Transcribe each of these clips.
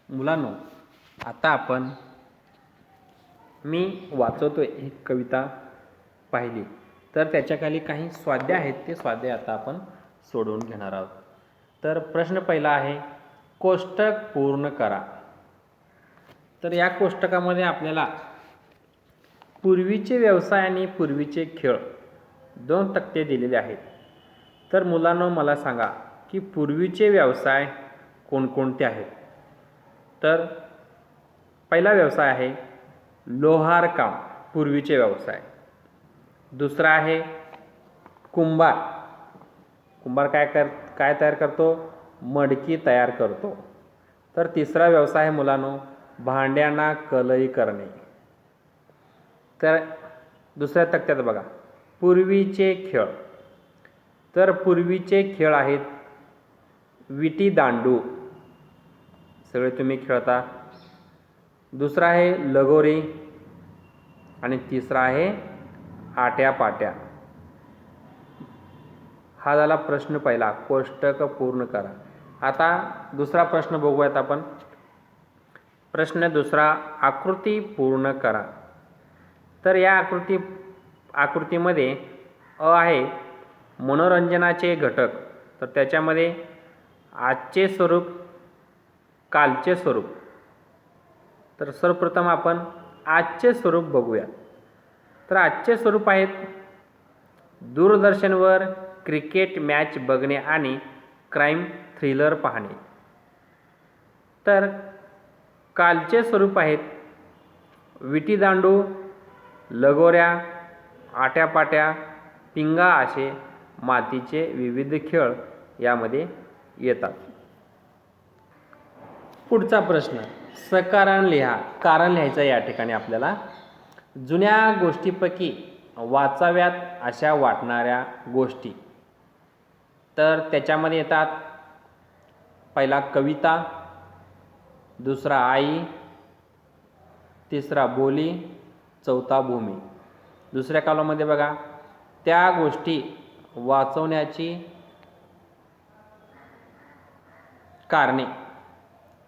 मुलांनो, आता आपण मी वाचवतोय ही कविता पाहिली तर त्याच्याखाली काही स्वाध्याय आहेत. ते स्वाध्याय आता आपण सोडवून घेणार आहोत. तर प्रश्न पहिला आहे, कोष्टक पूर्ण करा. तर या कोष्टकामध्ये आपल्याला पूर्वीचे व्यवसाय आणि पूर्वीचे खेळ 2 तक्ते दिलेले आहेत. तर मुलांनो, मला सांगा की पूर्वीचे व्यवसाय कोणकोणते आहेत. तर पहिला व्यवसाय आहे लोहार काम, पूर्वीचे व्यवसाय. दुसरा आहे कुंभार. कुंभार काय तयार करतो? मडकी तयार करतो. तर तिसरा व्यवसाय आहे मुलांनो भांड्यांना कलई करणे. तर दुसऱ्या तक्त्यात बघा, पूर्वीचे खेळ. तर पूर्वीचे खेळ आहेत विटी दांडू, सगळे तुम्ही खेळता. दुसरा आहे लगोरी आणि तिसरा आहे आट्यापाट्या. हा झाला प्रश्न पहिला, कोष्टक पूर्ण करा. आता दुसरा प्रश्न बघूयात आपण. प्रश्न दुसरा, आकृती पूर्ण करा. तर या आकृतीमध्ये अ आहे मनोरंजनाचे घटक. तर त्याच्यामध्ये आजचे स्वरूप, कालचे स्वरूप. तर सर्वप्रथम आपण आजचे स्वरूप बघूया. तर आजचे स्वरूप आहेत दूरदर्शनवर क्रिकेट मॅच बघणे आणि क्राईम थ्रिलर पाहणे. तर कालचे स्वरूप आहेत विटीदांडू, लगोऱ्या, आट्यापाट्या, पिंगा असे मातीचे विविध खेळ यामध्ये येतात. पुढचा प्रश्न, सकारण लिहा. कारण लिहायचं या ठिकाणी आपल्याला. जुन्या गोष्टीपैकी वाचाव्यात अशा वाटणाऱ्या गोष्टी. तर त्याच्यामध्ये येतात पहिला कविता, दुसरा आई, तिसरा बोली, चौथा भूमी. दुसऱ्या कॉलममध्ये बघा, त्या गोष्टी वाचवण्याची कारणे.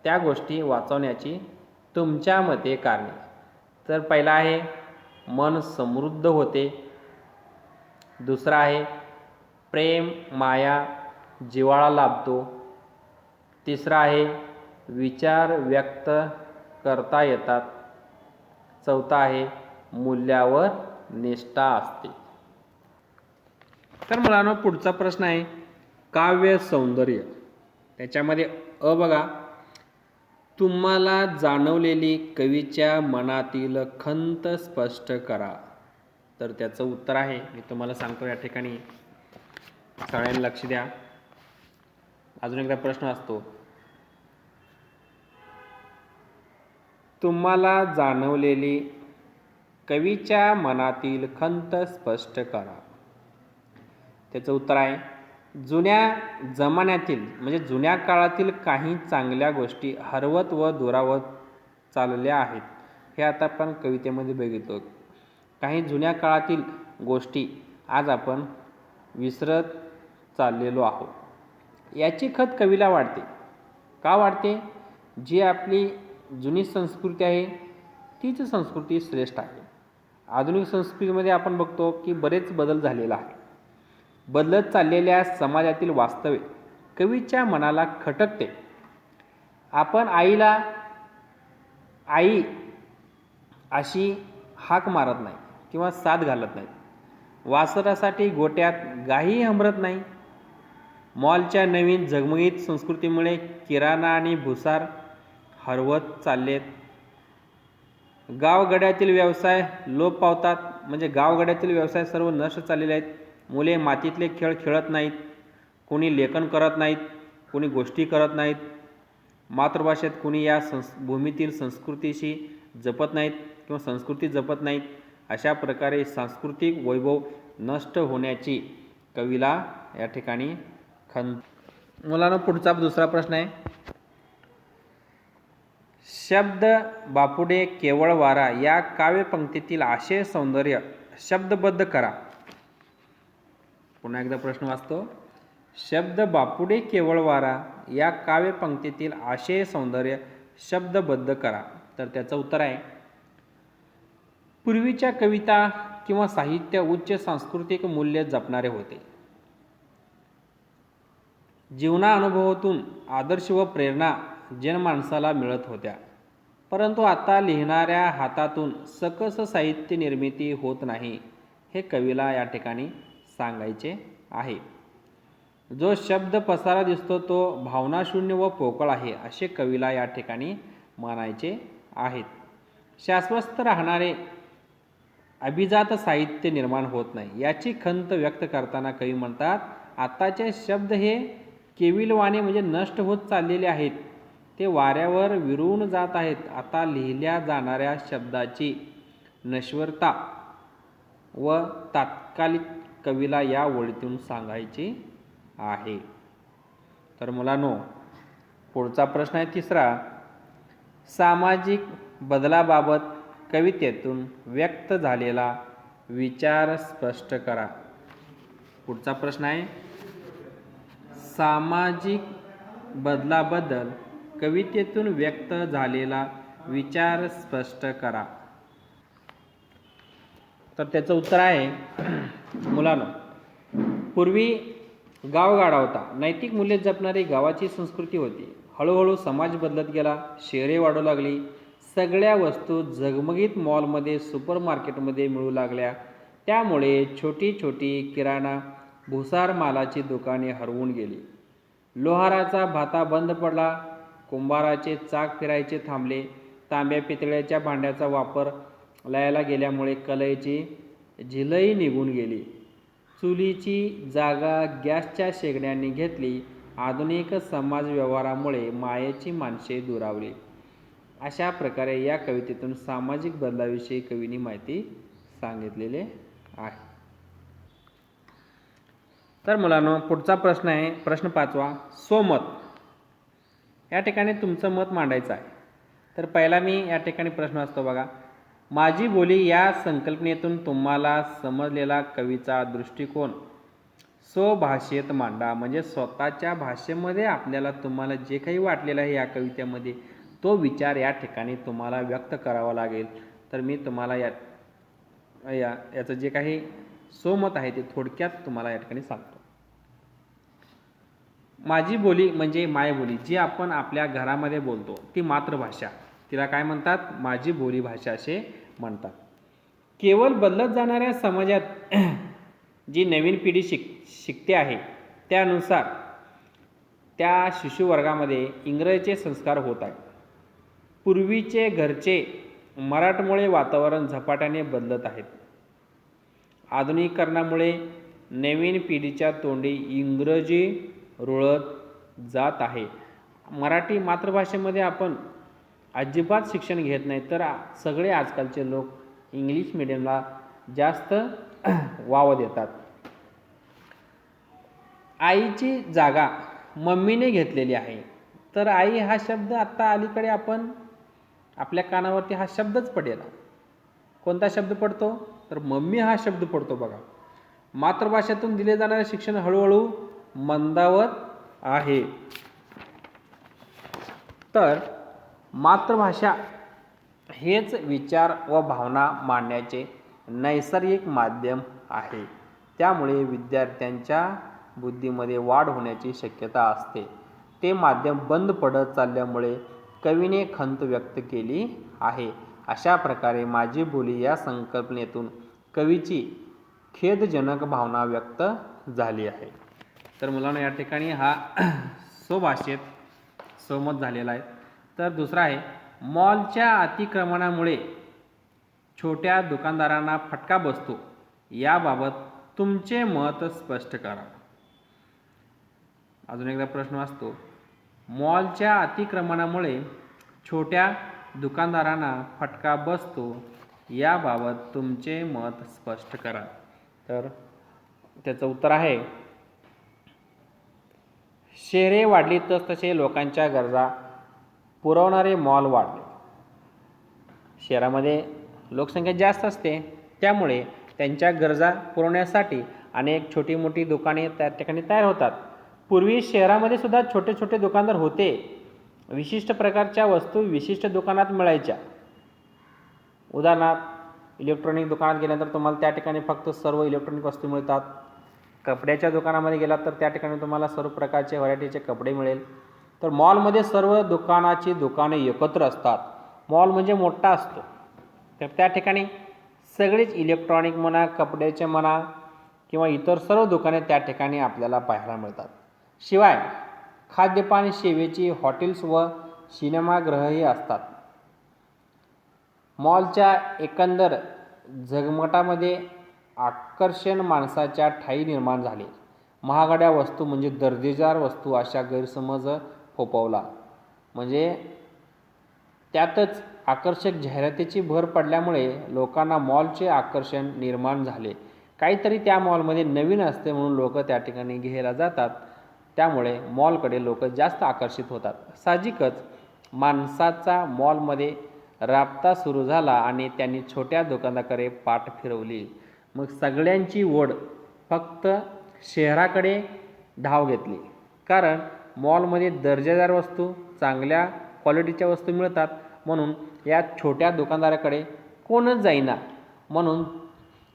त्या गोष्टी वाचवण्याची तुमच्या मते कारणे. तर पहिला आहे मन समृद्ध होते. दुसरा आहे प्रेम माया जिव्हाळा लाभतो. तिसरा आहे विचार व्यक्त करता येतात. चौथा आहे मूल्यावर निष्ठा असते. तर मुलांनो, पुढचा प्रश्न आहे काव्य सौंदर्य. त्याच्यामध्ये अ बघा, तुम्हाला जाणवलेली कवीच्या मनातील खंत स्पष्ट करा. तर त्याचं उत्तर आहे, मी तुम्हाला सांगतो या ठिकाणी, सगळ्यांनी लक्ष द्या. अजून एकदा प्रश्न असतो, तुम्हाला जाणवलेली कवीच्या मनातील खंत स्पष्ट करा. त्याचं उत्तर आहे जुन्या जमान्यातील म्हणजे जुन्या काळातील काही चांगल्या गोष्टी हरवत व दुरावत चालल्या आहेत. हे आता आपण कवितेमध्ये बघितलो. काही जुन्या काळातील गोष्टी आज आपण विसरत चाललेलो आहोत. याची खंत कवीला वाटते. का वाटते? जी आपली जुनी संस्कृती आहे तीच संस्कृती श्रेष्ठ आहे. आधुनिक संस्कृतीमध्ये आपण बघतो की बरेच बदल झालेला आहे. बदलत चाललेल्या समाजातील वास्तवे कवीच्या मनाला खटकते. आपण आईला आई अशी हाक मारत नाही किंवा साथ घालत नाही. वासरासाठी गोट्यात गायी हंबरत नाही. मॉलच्या नवीन झगमगीत संस्कृतीमुळे किराणा आणि भुसार हरवत चाललेत. गावगड्यातील व्यवसाय लोप पावतात. म्हणजे गावगड्यातील व्यवसाय सर्व नष्ट चाललेले आहेत. मुले मातीतले खेळ खेळत नाहीत. कोणी लेखन करत नाहीत. कोणी गोष्टी करत नाहीत. मातृभाषेत कोणी या भूमीतील संस्कृतीशी जपत नाहीत किंवा संस्कृती जपत नाहीत. अशा प्रकारे सांस्कृतिक वैभव नष्ट होण्याची कवीला या ठिकाणी खंत. मुलांना पुढचा दुसरा प्रश्न आहे, शब्द बापुडे केवळ वारा या काव्यपंक्तीतील आशय सौंदर्य शब्दबद्ध करा. पुन्हा एकदा प्रश्न वाचतो. शब्द बापुडे केवळ वारा या काव्यपंक्तीतील आशय सौंदर्य शब्दबद्ध करा. तर त्याचं उत्तर आहे, पूर्वीच्या कविता किंवा साहित्य उच्च सांस्कृतिक मूल्य जपणारे होते. जीवनानुभवातून आदर्श व प्रेरणा जनमानसाला मिळत होत्या. परंतु आता लिहिणाऱ्या हातातून सकस साहित्य निर्मिती होत नाही, हे कवीला या ठिकाणी सांगायचे आहे. जो शब्द पसारा दिसतो तो भावनाशून्य व पोकळ आहे, असे कवीला या ठिकाणी म्हणायचे आहेत. शाश्वत राहणारे अभिजात साहित्य निर्माण होत नाही, याची खंत व्यक्त करताना कवी म्हणतात, आताचे शब्द हे केविलवाणे म्हणजे नष्ट होत चाललेले आहेत. ते वाऱ्यावर विरून जात आहेत. आता लिहिल्या जाणाऱ्या शब्दाची नश्वरता व तात्कालिक कवीला या ओळीतून सांगायची आहे. तर मुलांनो, पुढचा प्रश्न आहे तिसरा. सामाजिक बदलाबाबत कवितेतून व्यक्त झालेला विचार स्पष्ट करा. पुढचा प्रश्न आहे, सामाजिक बदलाबद्दल कवितेतून व्यक्त झालेला विचार स्पष्ट करा. तर त्याचं उत्तर आहे, मुलांनो, पूर्वी गावगाडा होता. नैतिक मूल्ये जपणारी गावाची संस्कृती होती. हळूहळू समाज बदलत गेला. शहरे वाढू लागली. सगळ्या वस्तू झगमगीत मॉलमध्ये, सुपर मार्केटमध्ये मिळू लागल्या. त्यामुळे छोटी छोटी किराणा, भुसार मालाची दुकाने हरवून गेली. लोहाराचा भाता बंद पडला. कुंभाराचे चाक फिरायचे थांबले. तांब्या पितळ्याच्या भांड्याचा वापर लयाला गेल्यामुळे कलेची झिलही निघून गेली. चुलीची जागा गॅसच्या शेगड्यांनी घेतली. आधुनिक समाज व्यवहारामुळे मायेची माणसे दुरावली. अशा प्रकारे या कवितेतून सामाजिक बदलाविषयी कवींनी माहिती सांगितलेली आहे. तर मुलांनो, पुढचा प्रश्न आहे, प्रश्न 5वा, स्वमत. या ठिकाणी तुमचं मत मांडायचं आहे. तर पहिला मी या ठिकाणी प्रश्न असतो बघा, माझी बोली या संकल्पनेतून तुम्हाला समजलेला कवीचा दृष्टिकोन स्वभाषेत मांडा. म्हणजे स्वतःच्या भाषेमध्ये आपल्याला तुम्हाला जे काही वाटलेलं आहे या कवितेमध्ये, तो विचार या ठिकाणी तुम्हाला व्यक्त करावा लागेल. तर मी तुम्हाला याचं जे काही स्वमत आहे ते थोडक्यात तुम्हाला या ठिकाणी सांगतो. माझी बोली म्हणजे मायबोली, जी आपण आपल्या घरामध्ये बोलतो ती मातृभाषा, तिला काय म्हणतात? माझी बोली भाषा असे म्हणतात. केवळ बदलत जाणाऱ्या समाजात जी नवीन पिढी शिकते आहे, त्यानुसार त्या शिशुवर्गामध्ये इंग्रजीचे संस्कार होत आहेत. पूर्वीचे घरचे मराठमोळे वातावरण झपाट्याने बदलत आहेत. आधुनिकीकरणामुळे नवीन पिढीच्या तोंडी इंग्रजी रुळत जात आहे. मराठी मातृभाषेमध्ये आपण अजिबात शिक्षण घेत नाही, तर सगळे आजकालचे लोक इंग्लिश मिडियमला जास्त वाव देतात. आईची जागा मम्मीने घेतलेली आहे. तर आई हा शब्द आत्ता अलीकडे आपण आपल्या कानावरती हा शब्दच पडेल. कोणता शब्द पडतो? तर मम्मी हा शब्द पडतो बघा. मातृभाषेतून दिले जाणारे शिक्षण हळूहळू मंदावत आहे. तर मातृभाषा हेच विचार व भावना मांडण्याचे नैसर्गिक माध्यम आहे. त्यामुळे विद्यार्थ्यांच्या बुद्धीमध्ये वाढ होण्याची शक्यता असते. ते माध्यम बंद पडत चालल्यामुळे कवीने खंत व्यक्त केली आहे. अशा प्रकारे माझी बोली या संकल्पनेतून कवीची खेदजनक भावना व्यक्त झाली आहे. तर मुलांना या ठिकाणी हा स्वभाषेत सहमत झालेला आहे. तर दुसरा आहे, मॉलच्या अतिक्रमणामुळे छोट्या दुकानदारांना फटका बसतो, याबाबत तुमचे मत स्पष्ट करा. अजून एकदा प्रश्न असतो, मॉलच्या अतिक्रमणामुळे छोट्या दुकानदारांना फटका बसतो, याबाबत तुमचे मत स्पष्ट करा. तर त्याचं उत्तर आहे, शहरे वाढली तसतसे लोकांच्या गरजा पुरवणारे मॉल वाढले. शहरामध्ये लोकसंख्या जास्त असते, त्यामुळे त्यांच्या गरजा पुरवण्यासाठी अनेक छोटी मोठी दुकाने त्या ठिकाणी तयार होतात. पूर्वी शहरामध्ये सुद्धा छोटे छोटे दुकानदार होते, विशिष्ट प्रकारच्या वस्तू विशिष्ट दुकानात मिळायच्या. उदाहरणार्थ इलेक्ट्रॉनिक दुकानात गेल्यानंतर तुम्हाला त्या ठिकाणी फक्त सर्व इलेक्ट्रॉनिक वस्तू मिळतात. कपड्याच्या दुकानामध्ये गेलात तर त्या ठिकाणी तुम्हाला सर्व प्रकारचे व्हरायटीचे कपडे मिळेल. तर मॉलमध्ये सर्व दुकाने एकत्र असतात. मॉल म्हणजे मोठा असतो. तर त्या ठिकाणी सगळेच इलेक्ट्रॉनिक म्हणा, कपड्याचे म्हणा किंवा इतर सर्व दुकाने त्या ठिकाणी आपल्याला पाहायला मिळतात. शिवाय खाद्यपान सेवेची हॉटेल्स व सिनेमागृहही असतात. मॉलच्या एकंदर झगमटामध्ये आकर्षण माणसाच्या ठायी निर्माण झाले. महागड्या वस्तू म्हणजे दर्जेदार वस्तू अशा गैरसमज फोफावला. म्हणजे त्यातच आकर्षक जाहिरातीची भर पडल्यामुळे लोकांना मॉलचे आकर्षण निर्माण झाले. काहीतरी त्या मॉलमध्ये नवीन असते म्हणून लोक त्या ठिकाणी घ्यायला जातात. त्यामुळे मॉलकडे लोक जास्त आकर्षित होतात. साहजिकच माणसाचा मॉलमध्ये राबता सुरू झाला आणि त्यांनी छोट्या दुकानाकडे पाठ फिरवली. मग सगळ्यांची ओढ फक्त शहराकडे धाव घेतली. कारण मॉलमध्ये दर्जेदार वस्तू, चांगल्या क्वालिटीच्या वस्तू मिळतात. म्हणून या छोट्या दुकानदाराकडे कोणच जाईना. म्हणून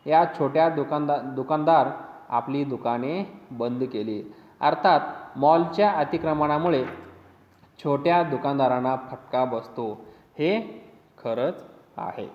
या छोट्या दुकानदार आपली दुकाने बंद केली. अर्थात मॉलच्या अतिक्रमणामुळे छोट्या दुकानदारांना फटका बसतो, हे खरंच आहे.